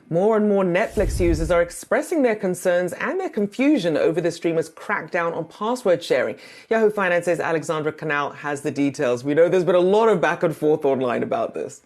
More and more Netflix users are expressing their concerns and their confusion over the streamer's crackdown on password sharing. Yahoo Finance's Alexandra Canal has the details. We know there's been a lot of back and forth online about this.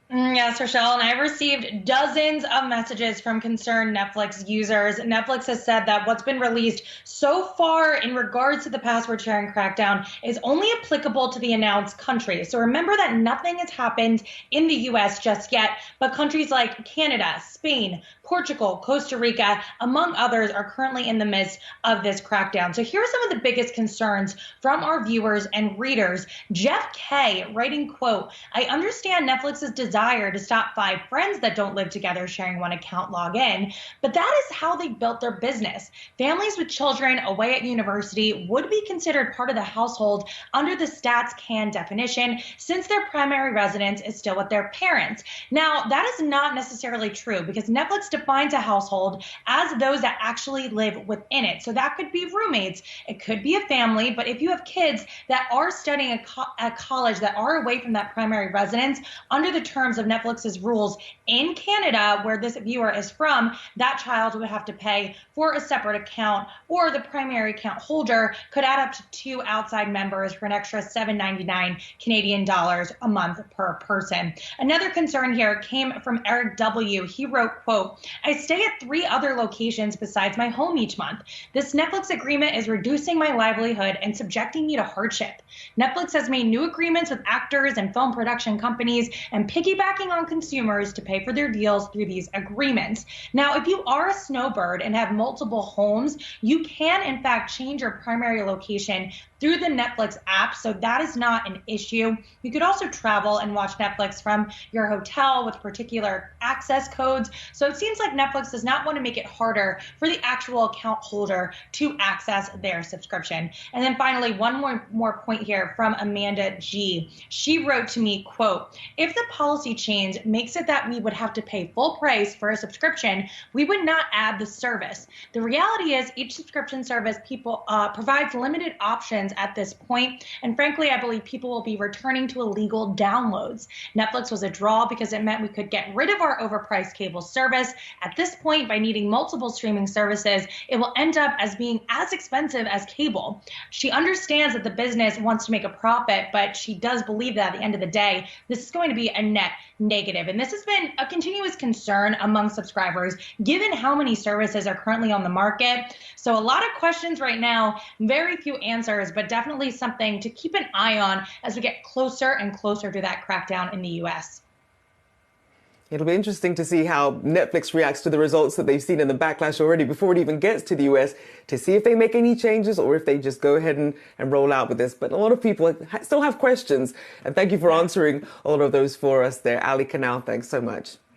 Yes, Rochelle, and I've received dozens of messages from concerned Netflix users. Netflix has said that what's been released so far in regards to the password sharing crackdown is only applicable to the announced countries. So remember that nothing has happened in the U.S. just yet, but countries like Canada, Spain, Portugal, Costa Rica, among others, are currently in the midst of this crackdown. So here are some of the biggest concerns from our viewers and readers. Jeff K. writing, quote, "I understand Netflix's desire to stop 5 friends that don't live together sharing one account log in, but that is how they built their business. Families with children away at university would be considered part of the household under the stats can definition, since their primary residence is still with their parents." Now, that is not necessarily true, because Netflix defines a household as those that actually live within it. So that could be roommates, it could be a family, but if you have kids that are studying at college that are away from that primary residence, under the terms of Netflix's rules in Canada, where this viewer is from, that child would have to pay for a separate account, or the primary account holder could add up to 2 outside members for an extra $7.99 Canadian dollars a month per person. Another concern here came from Eric W. He wrote, quote, "I stay at 3 other locations besides my home each month. This Netflix agreement is reducing my livelihood and subjecting me to hardship. Netflix has made new agreements with actors and film production companies and piggybacking on consumers to pay for their deals through these agreements." Now, if you are a snowbird and have multiple homes, you can in fact change your primary location through the Netflix app, so that is not an issue. You could also travel and watch Netflix from your hotel with particular access codes. So it seems like Netflix does not want to make it harder for the actual account holder to access their subscription. And then finally, one more point here from Amanda G. She wrote to me, quote, "If the policy change makes it that we would have to pay full price for a subscription, we would not add the service. The reality is each subscription service provides limited options at this point, and frankly, I believe people will be returning to illegal downloads. Netflix was a draw because it meant we could get rid of our overpriced cable service. At this point, by needing multiple streaming services, it will end up as being as expensive as cable." She understands that the business wants to make a profit, but she does believe that at the end of the day, this is going to be a net negative. And this has been a continuous concern among subscribers, given how many services are currently on the market. So a lot of questions right now, very few answers, but definitely something to keep an eye on as we get closer and closer to that crackdown in the U.S. It'll be interesting to see how Netflix reacts to the results that they've seen in the backlash already before it even gets to the US, to see if they make any changes or if they just go ahead and roll out with this. But a lot of people still have questions. And thank you for answering all of those for us there. Ali Canal, thanks so much.